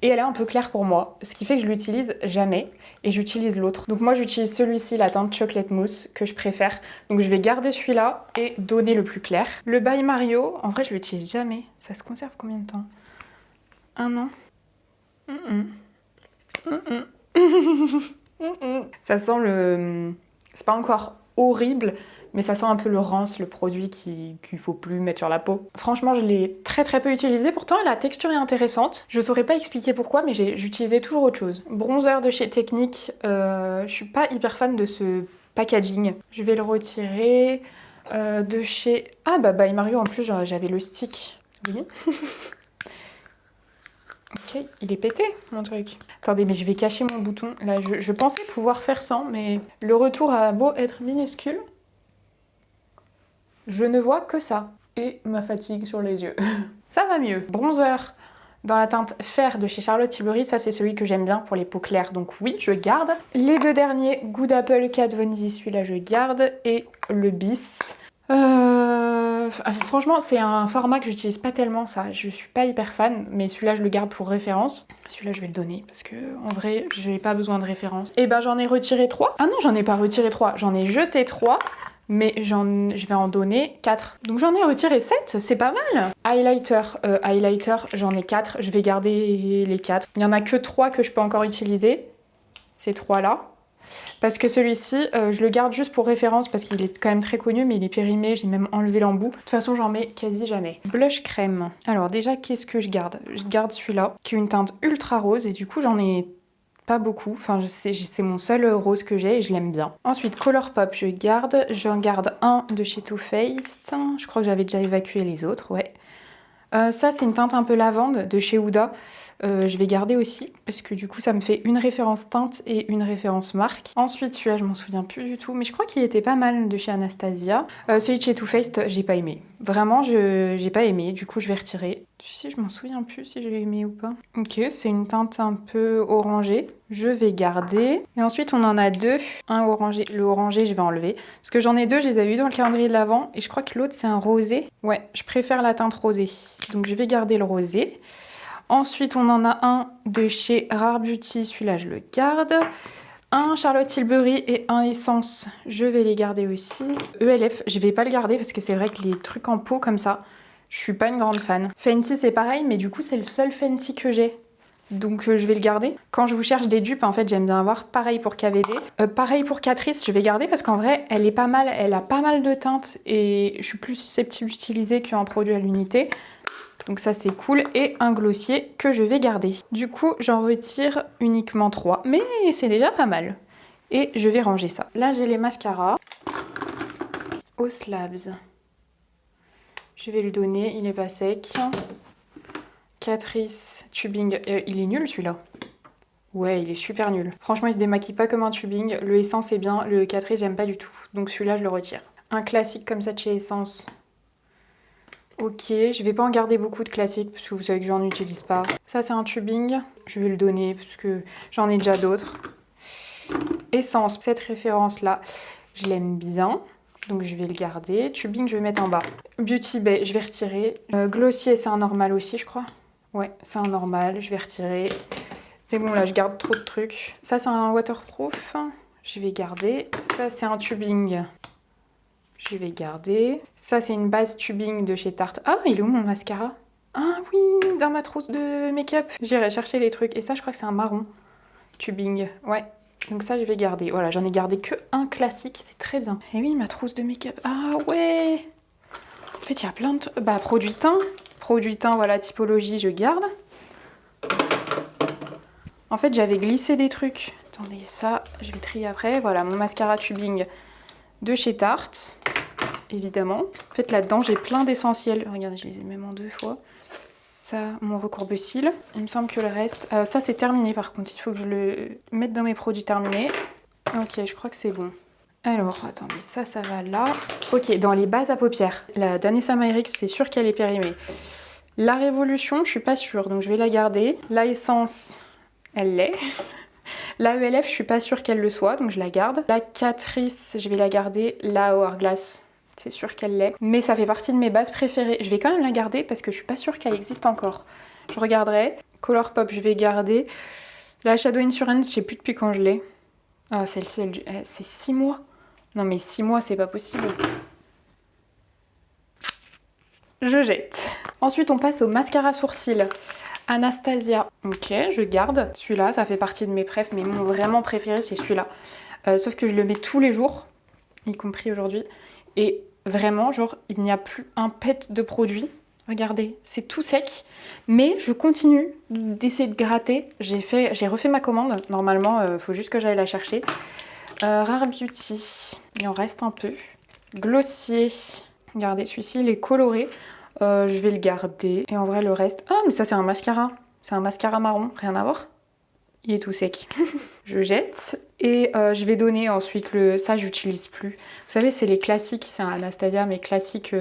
Et elle est un peu claire pour moi, ce qui fait que je l'utilise jamais et j'utilise l'autre. Donc moi j'utilise celui-ci, la teinte Chocolate Mousse, que je préfère. Donc je vais garder celui-là et donner le plus clair. Le By Mario, en vrai je l'utilise jamais. Ça se conserve combien de temps? 1 an. Ça sent le... C'est pas encore horrible, mais ça sent un peu le rance, le produit qu'il faut plus mettre sur la peau. Franchement, je l'ai très très peu utilisé. Pourtant, la texture est intéressante. Je saurais pas expliquer pourquoi, mais j'utilisais toujours autre chose. Bronzer de chez Technique. Je suis pas hyper fan de ce packaging. Je vais le retirer. De chez... Ah bah By Mario, en plus, j'avais le stick. Vous voyez? Ok, il est pété mon truc. Attendez, mais je vais cacher mon bouton. Là, je pensais pouvoir faire sans, mais le retour a beau être minuscule, je ne vois que ça. Et ma fatigue sur les yeux. Ça va mieux. Bronzer dans la teinte Fer de chez Charlotte Tilbury, ça c'est celui que j'aime bien pour les peaux claires, donc oui, je garde. Les deux derniers, Good Apple Kat Von D, celui-là je garde, et le Bis. Franchement, c'est un format que j'utilise pas tellement, ça. Je suis pas hyper fan, mais celui-là, je le garde pour référence. Celui-là, je vais le donner parce que, en vrai, je n'ai pas besoin de référence. Et ben, j'en ai retiré 3. Ah non, j'en ai pas retiré 3. J'en ai jeté 3, mais je vais en donner 4. Donc, j'en ai retiré 7. C'est pas mal. Highlighter, j'en ai 4. Je vais garder les 4. Il y en a que 3 que je peux encore utiliser. Ces 3-là. Parce que celui-ci, je le garde juste pour référence parce qu'il est quand même très connu, mais il est périmé, j'ai même enlevé l'embout. De toute façon, j'en mets quasi jamais. Blush crème. Alors déjà, qu'est-ce que je garde? Je garde celui-là, qui est une teinte ultra rose, et du coup, j'en ai pas beaucoup. Enfin, c'est mon seul rose que j'ai et je l'aime bien. Ensuite, Colourpop, j'en garde un de chez Too Faced. Je crois que j'avais déjà évacué les autres, ouais. Ça, c'est une teinte un peu lavande de chez Huda. Je vais garder aussi parce que du coup ça me fait une référence teinte et une référence marque. Ensuite celui-là je m'en souviens plus du tout, mais je crois qu'il était pas mal de chez Anastasia. Celui de chez Too Faced j'ai pas aimé. Vraiment j'ai pas aimé, du coup je vais retirer. Celui-ci je m'en souviens plus si j'ai aimé ou pas. Ok, c'est une teinte un peu orangée. Je vais garder. Et ensuite on en a deux. Un orangé, le orangé je vais enlever. Parce que j'en ai deux, je les avais eu dans le calendrier de l'Avent. Et je crois que l'autre c'est un rosé. Ouais, je préfère la teinte rosée. Donc je vais garder le rosé. Ensuite, on en a un de chez Rare Beauty, celui-là je le garde. Un Charlotte Tilbury et un Essence, je vais les garder aussi. ELF, je vais pas le garder parce que c'est vrai que les trucs en peau comme ça, je suis pas une grande fan. Fenty c'est pareil, mais du coup c'est le seul Fenty que j'ai. Donc je vais le garder. Quand je vous cherche des dupes, en fait, j'aime bien avoir. Pareil pour KVD. Pareil pour Catrice, je vais garder parce qu'en vrai, elle est pas mal. Elle a pas mal de teintes et je suis plus susceptible d'utiliser qu'un produit à l'unité. Donc ça c'est cool. Et un glossier que je vais garder. Du coup, j'en retire uniquement 3. Mais c'est déjà pas mal. Et je vais ranger ça. Là, j'ai les mascaras. Au Slabs. Je vais le donner, il est pas sec. Catrice, tubing, il est nul celui-là. Ouais, il est super nul. Franchement, il se démaquille pas comme un tubing. Le Essence est bien, le Catrice, j'aime pas du tout. Donc celui-là, je le retire. Un classique comme ça de chez Essence. Ok, je vais pas en garder beaucoup de classiques parce que vous savez que j'en utilise pas. Ça, c'est un tubing. Je vais le donner parce que j'en ai déjà d'autres. Essence, cette référence-là, je l'aime bien. Donc je vais le garder. Tubing, je vais mettre en bas. Beauty Bay, je vais retirer. Glossier, c'est un normal aussi, je crois. Ouais, c'est un normal, je vais retirer. C'est bon, là, je garde trop de trucs. Ça, c'est un waterproof. Je vais garder. Ça, c'est un tubing. Je vais garder. Ça, c'est une base tubing de chez Tarte. Ah, il est où mon mascara? Ah oui, dans ma trousse de make-up. J'irai chercher les trucs. Et ça, je crois que c'est un marron tubing. Ouais. Donc ça, je vais garder. Voilà, j'en ai gardé que un classique. C'est très bien. Et oui, ma trousse de make-up. Ah ouais. En fait, il y a plein de... Bah, produit teint. Produit teint, voilà, typologie, je garde. En fait, j'avais glissé des trucs. Attendez, ça, je vais trier après. Voilà, mon mascara tubing de chez Tarte, évidemment. En fait, là-dedans, j'ai plein d'essentiels. Regardez, je les ai même en 2 fois. Ça, mon recourbe-cils. Il me semble que le reste... ça, c'est terminé, par contre. Il faut que je le mette dans mes produits terminés. Ok, je crois que c'est bon. Alors, attendez, ça va là. Ok, dans les bases à paupières. La Danessa Myrix, c'est sûr qu'elle est périmée. La Révolution, je suis pas sûre, donc je vais la garder. La Essence, elle l'est. La ELF, je suis pas sûre qu'elle le soit, donc je la garde. La Catrice, je vais la garder. La Hourglass, c'est sûr qu'elle l'est. Mais ça fait partie de mes bases préférées. Je vais quand même la garder parce que je suis pas sûre qu'elle existe encore. Je regarderai. Colourpop, je vais garder. La Shadow Insurance, je sais plus depuis quand je l'ai. Ah, celle-ci, c'est 6 mois. Non mais 6 mois, c'est pas possible. Je jette. Ensuite, on passe au mascara sourcil. Anastasia. Ok, je garde. Celui-là, ça fait partie de mes préfs, mais mon vraiment préféré, c'est celui-là. Sauf que je le mets tous les jours, y compris aujourd'hui. Et vraiment, genre, il n'y a plus un pet de produit. Regardez, c'est tout sec. Mais je continue d'essayer de gratter. J'ai refait ma commande. Normalement, il faut juste que j'aille la chercher. Rare Beauty. Il en reste un peu. Glossier. Regardez, celui-ci, il est coloré. Je vais le garder. Et en vrai, le reste... Ah, mais ça, c'est un mascara. C'est un mascara marron. Rien à voir. Il est tout sec. Je jette. Et je vais donner ensuite le... Ça, j'utilise plus. Vous savez, c'est les classiques. C'est un Anastasia, mais classique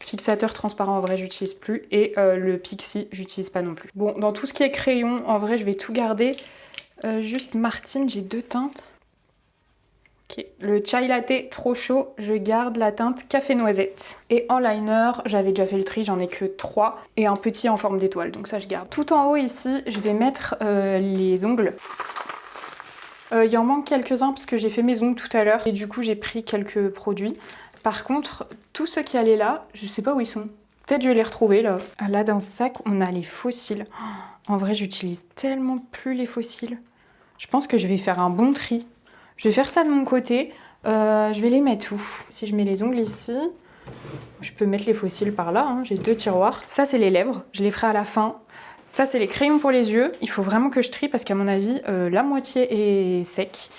fixateur transparent. En vrai, j'utilise plus. Et le Pixie, j'utilise pas non plus. Bon, dans tout ce qui est crayon, en vrai, je vais tout garder. Juste Martine, j'ai 2 teintes. Okay. Le chai latte trop chaud, je garde la teinte café noisette. Et en liner, j'avais déjà fait le tri, j'en ai que 3 et un petit en forme d'étoile, donc ça je garde. Tout en haut ici, je vais mettre les ongles. Il en manque quelques-uns parce que j'ai fait mes ongles tout à l'heure et du coup j'ai pris quelques produits. Par contre, tous ceux qui allaient là, je sais pas où ils sont. Peut-être je vais les retrouver là. Là dans ce sac, on a les fossiles. En vrai, j'utilise tellement plus les fossiles. Je pense que je vais faire un bon tri. Je vais faire ça de mon côté. Je vais les mettre où? Si je mets les ongles ici, je peux mettre les fossiles par là. Hein. J'ai 2 tiroirs. Ça, c'est les lèvres. Je les ferai à la fin. Ça, c'est les crayons pour les yeux. Il faut vraiment que je trie parce qu'à mon avis, la moitié est sec.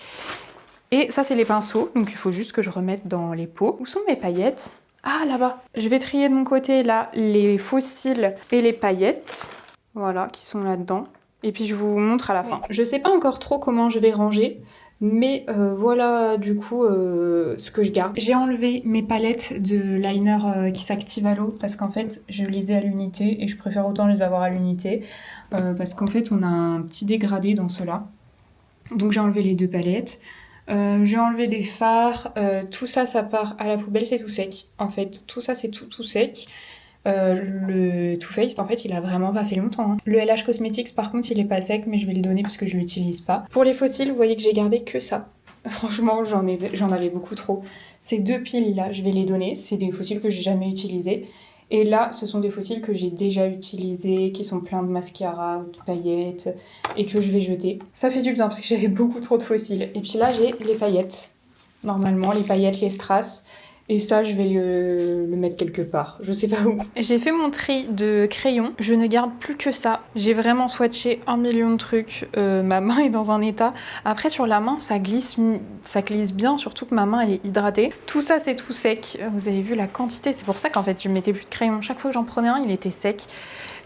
Et ça, c'est les pinceaux. Donc, il faut juste que je remette dans les pots. Où sont mes paillettes? Ah, là-bas. Je vais trier de mon côté, là, les fossiles et les paillettes. Voilà, qui sont là-dedans. Et puis, je vous montre à la fin. Je sais pas encore trop comment je vais ranger. Mais voilà du coup ce que je garde. J'ai enlevé mes palettes de liner qui s'activent à l'eau parce qu'en fait je les ai à l'unité et je préfère autant les avoir à l'unité parce qu'en fait on a un petit dégradé dans ceux-là. Donc j'ai enlevé les 2 palettes. J'ai enlevé des fards. Tout ça, ça part à la poubelle, c'est tout sec. En fait, tout ça c'est tout sec. Le Too Faced, en fait, il a vraiment pas fait longtemps. Hein. Le LH Cosmetics, par contre, il est pas sec, mais je vais le donner parce que je l'utilise pas. Pour les fossiles, vous voyez que j'ai gardé que ça. Franchement, j'en avais beaucoup trop. Ces 2 piles là, je vais les donner. C'est des fossiles que j'ai jamais utilisés. Et là, ce sont des fossiles que j'ai déjà utilisés, qui sont pleins de mascara, de paillettes, et que je vais jeter. Ça fait du bien parce que j'avais beaucoup trop de fossiles. Et puis là, j'ai les paillettes. Normalement, les paillettes, les strass. Et ça, je vais le mettre quelque part. Je sais pas où. J'ai fait mon tri de crayons. Je ne garde plus que ça. J'ai vraiment swatché 1 million de trucs. Ma main est dans un état. Après, sur la main, ça glisse bien. Surtout que ma main, elle est hydratée. Tout ça, c'est tout sec. Vous avez vu la quantité. C'est pour ça qu'en fait, je mettais plus de crayons. Chaque fois que j'en prenais un, il était sec.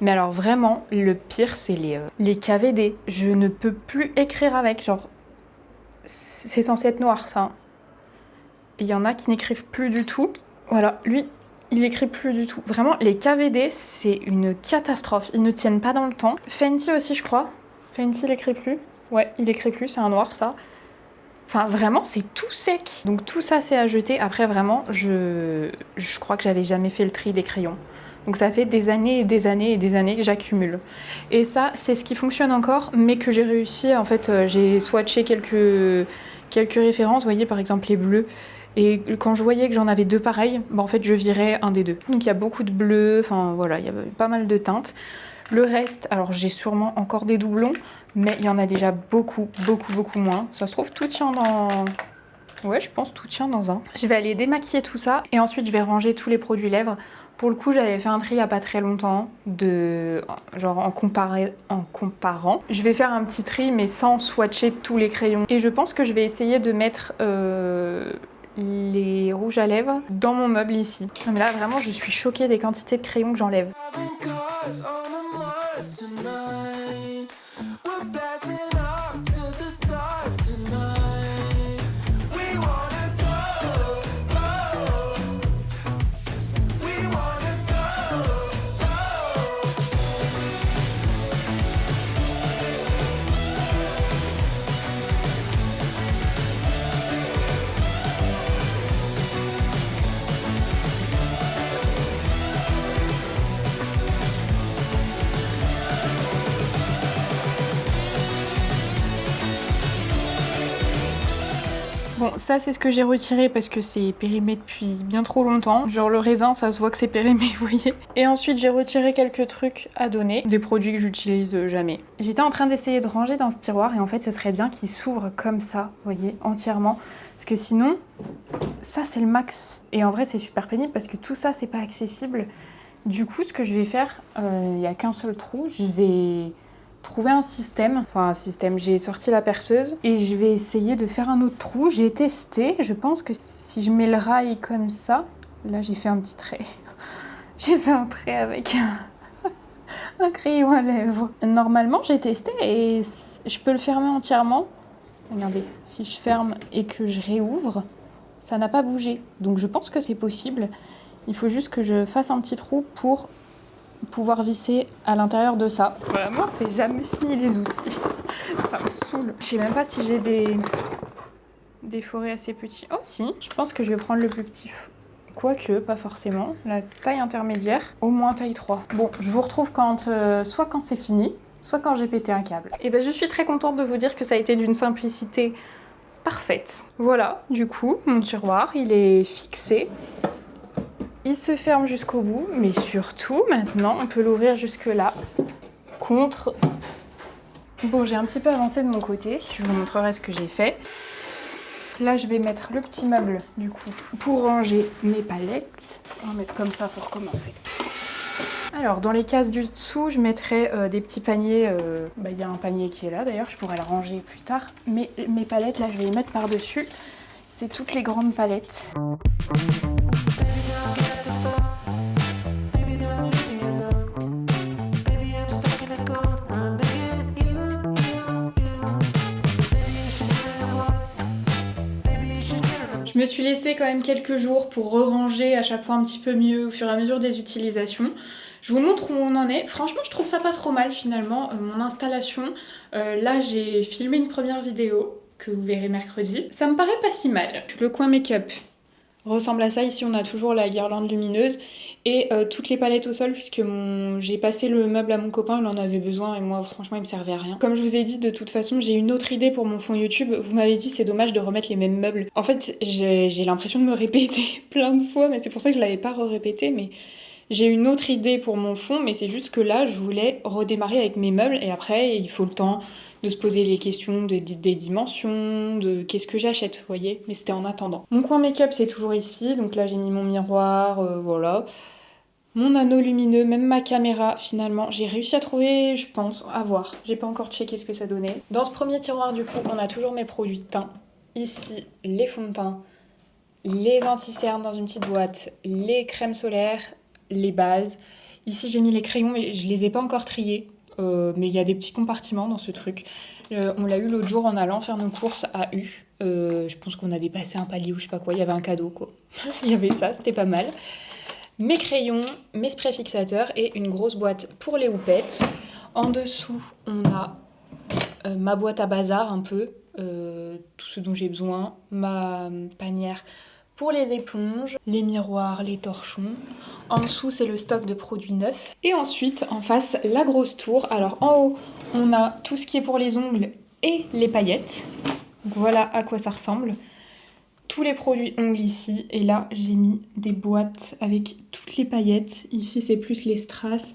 Mais alors vraiment, le pire, c'est les KVD. Je ne peux plus écrire avec. Genre, c'est censé être noir, ça. Il y en a qui n'écrivent plus du tout. Voilà, lui, il écrit plus du tout. Vraiment, les KVD, c'est une catastrophe. Ils ne tiennent pas dans le temps. Fenty aussi, je crois. Fenty, il écrit plus. Ouais, il écrit plus, c'est un noir, ça. Enfin, vraiment, c'est tout sec. Donc tout ça, c'est à jeter. Après, vraiment, je crois que j'avais jamais fait le tri des crayons. Donc ça fait des années et des années et des années que j'accumule. Et ça, c'est ce qui fonctionne encore, mais que j'ai réussi. En fait, j'ai swatché quelques références. Vous voyez, par exemple, les bleus. Et quand je voyais que j'en avais 2 pareils, bah en fait je virais un des 2. Donc il y a beaucoup de bleu, enfin voilà, il y a pas mal de teintes. Le reste, alors j'ai sûrement encore des doublons, mais il y en a déjà beaucoup moins. Ça se trouve tout tient dans... Ouais, je pense tout tient dans un. Je vais aller démaquiller tout ça et ensuite je vais ranger tous les produits lèvres. Pour le coup, j'avais fait un tri il y a pas très longtemps, genre en comparant. Je vais faire un petit tri mais sans swatcher tous les crayons. Et je pense que je vais essayer de mettre les rouges à lèvres dans mon meuble ici. Non, mais là vraiment je suis choquée des quantités de crayons que j'enlève. Bon, ça c'est ce que j'ai retiré parce que c'est périmé depuis bien trop longtemps. Genre le raisin, ça se voit que c'est périmé, vous voyez. Et ensuite j'ai retiré quelques trucs à donner, des produits que j'utilise jamais. J'étais en train d'essayer de ranger dans ce tiroir et en fait ce serait bien qu'il s'ouvre comme ça, vous voyez, entièrement. Parce que sinon, ça c'est le max. Et en vrai c'est super pénible parce que tout ça c'est pas accessible. Du coup ce que je vais faire, il n'y a qu'un seul trou, je vais... trouver un système, j'ai sorti la perceuse et je vais essayer de faire un autre trou. J'ai testé, je pense que si je mets le rail comme ça, là j'ai fait un petit trait, j'ai fait un trait avec un crayon à lèvres. Normalement j'ai testé et je peux le fermer entièrement. Regardez, si je ferme et que je réouvre, ça n'a pas bougé. Donc je pense que c'est possible. Il faut juste que je fasse un petit trou pour pouvoir visser à l'intérieur de ça. Vraiment, c'est jamais fini les outils. Ça me saoule. Je sais même pas si j'ai des forêts assez petits. Oh si, je pense que je vais prendre le plus petit. Quoique, pas forcément. La taille intermédiaire, au moins taille 3. Bon, je vous retrouve soit quand c'est fini, soit quand j'ai pété un câble. Et ben je suis très contente de vous dire que ça a été d'une simplicité parfaite. Voilà, du coup, mon tiroir, il est fixé. Il se ferme jusqu'au bout, mais surtout, maintenant, on peut l'ouvrir jusque là, contre... Bon, j'ai un petit peu avancé de mon côté, je vous montrerai ce que j'ai fait. Là, je vais mettre le petit meuble, du coup, pour ranger mes palettes. On va mettre comme ça pour commencer. Alors, dans les cases du dessous, je mettrai des petits paniers. Il y a un panier qui est là, d'ailleurs, je pourrais le ranger plus tard. Mais mes palettes, là, je vais les mettre par-dessus. C'est toutes les grandes palettes. Je me suis laissée quand même quelques jours pour re-ranger à chaque fois un petit peu mieux au fur et à mesure des utilisations. Je vous montre où on en est. Franchement, je trouve ça pas trop mal finalement, mon installation. Là, j'ai filmé une première vidéo que vous verrez mercredi. Ça me paraît pas si mal. Le coin make-up ressemble à ça. Ici, on a toujours la guirlande lumineuse et toutes les palettes au sol puisque j'ai passé le meuble à mon copain, il en avait besoin et moi, franchement, il me servait à rien. Comme je vous ai dit, de toute façon, j'ai une autre idée pour mon fond YouTube. Vous m'avez dit, c'est dommage de remettre les mêmes meubles. En fait, j'ai l'impression de me répéter plein de fois, mais c'est pour ça que je l'avais pas répété, mais... J'ai une autre idée pour mon fond, mais c'est juste que là, je voulais redémarrer avec mes meubles et après, il faut le temps de se poser les questions des dimensions, de qu'est-ce que j'achète, vous voyez. Mais c'était en attendant. Mon coin make-up, c'est toujours ici. Donc là, j'ai mis mon miroir, voilà. Mon anneau lumineux, même ma caméra, finalement. J'ai réussi à trouver, je pense, à voir. J'ai pas encore checké ce que ça donnait. Dans ce premier tiroir, du coup, on a toujours mes produits de teint. Ici, les fonds de teint, les anti-cernes dans une petite boîte, les crèmes solaires, les bases. Ici j'ai mis les crayons mais je les ai pas encore triés, mais il y a des petits compartiments dans ce truc. On l'a eu l'autre jour en allant faire nos courses à U. Je pense qu'on a dépassé un palier ou je sais pas quoi, il y avait un cadeau quoi. Il y avait ça, c'était pas mal. Mes crayons, mes sprays fixateurs et une grosse boîte pour les houpettes. En dessous on a ma boîte à bazar un peu, tout ce dont j'ai besoin, ma panière pour les éponges, les miroirs, les torchons. En dessous, c'est le stock de produits neufs. Et ensuite, en face, la grosse tour. Alors, en haut, on a tout ce qui est pour les ongles et les paillettes. Donc, voilà à quoi ça ressemble. tous les produits ongles ici. Et là, j'ai mis des boîtes avec toutes les paillettes. Ici, c'est plus les strass.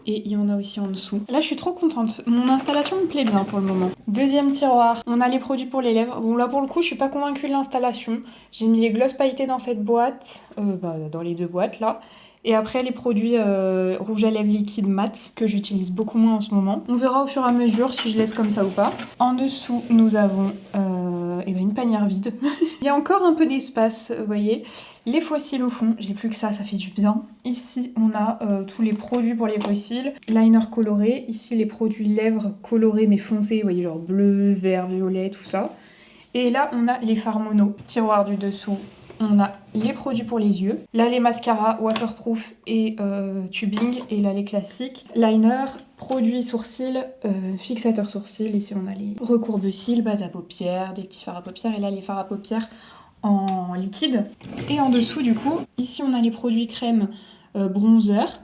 Et il y en a aussi en dessous. Là, je suis trop contente. Mon installation me plaît bien pour le moment. Deuxième tiroir, on a les produits pour les lèvres. Bon, là, pour le coup, je suis pas convaincue de l'installation. J'ai mis les glosses pailletées dans cette boîte. Dans les deux boîtes, là. Et après, les produits rouge à lèvres liquide mat, que j'utilise beaucoup moins en ce moment. On verra au fur et à mesure si je laisse comme ça ou pas. En dessous, nous avons une panière vide. Il y a encore un peu d'espace, vous voyez. Les fossiles au fond, j'ai plus que ça fait du bien. Ici, on a tous les produits pour les fossiles. Liner coloré. Ici, les produits lèvres colorés mais foncés, vous voyez, genre bleu, vert, violet, tout ça. Et là, on a les fards mono. Tiroir du dessous. On a les produits pour les yeux. Là, les mascaras waterproof et tubing. Et là, les classiques. Liner, produits sourcils, fixateur sourcils. Ici, on a les recourbe-cils, base à paupières, des petits fards à paupières. Et là, les fards à paupières en liquide. Et en dessous, du coup, ici, on a les produits crème bronzer,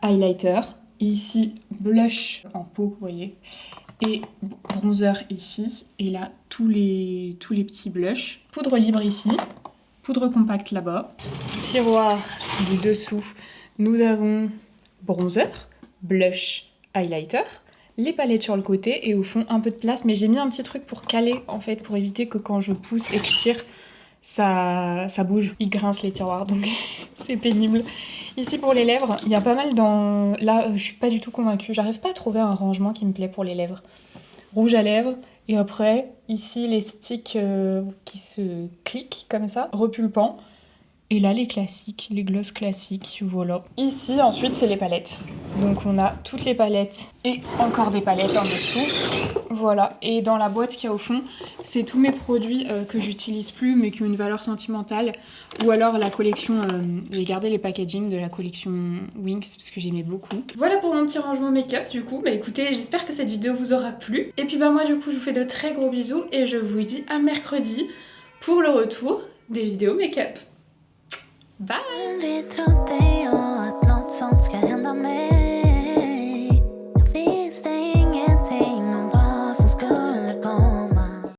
highlighter. Ici, blush en pot, vous voyez. Et bronzer ici. Et là, tous les petits blushs. Poudre libre ici. Poudre compacte là-bas. Tiroir du dessous, nous avons bronzer, blush, highlighter, les palettes sur le côté et au fond un peu de place, mais j'ai mis un petit truc pour caler en fait, pour éviter que quand je pousse et que je tire, ça bouge. Il grince les tiroirs, donc c'est pénible. Ici pour les lèvres, il y a pas mal dans... Là, je suis pas du tout convaincue, j'arrive pas à trouver un rangement qui me plaît pour les lèvres. Rouge à lèvres. Et après, ici, les sticks qui se cliquent comme ça, repulpants. Et là, les classiques, les glosses classiques, voilà. Ici, ensuite, c'est les palettes. Donc, on a toutes les palettes et encore des palettes en dessous. Voilà. Et dans la boîte qu'il y a au fond, c'est tous mes produits que j'utilise plus, mais qui ont une valeur sentimentale. Ou alors la collection, j'ai gardé les packaging de la collection Wings, parce que j'aimais beaucoup. Voilà pour mon petit rangement make-up, du coup. Bah écoutez, j'espère que cette vidéo vous aura plu. Et puis bah moi, du coup, je vous fais de très gros bisous. Et je vous dis à mercredi pour le retour des vidéos make-up. Bye! Vi trodde jag att något sånt ska hända mig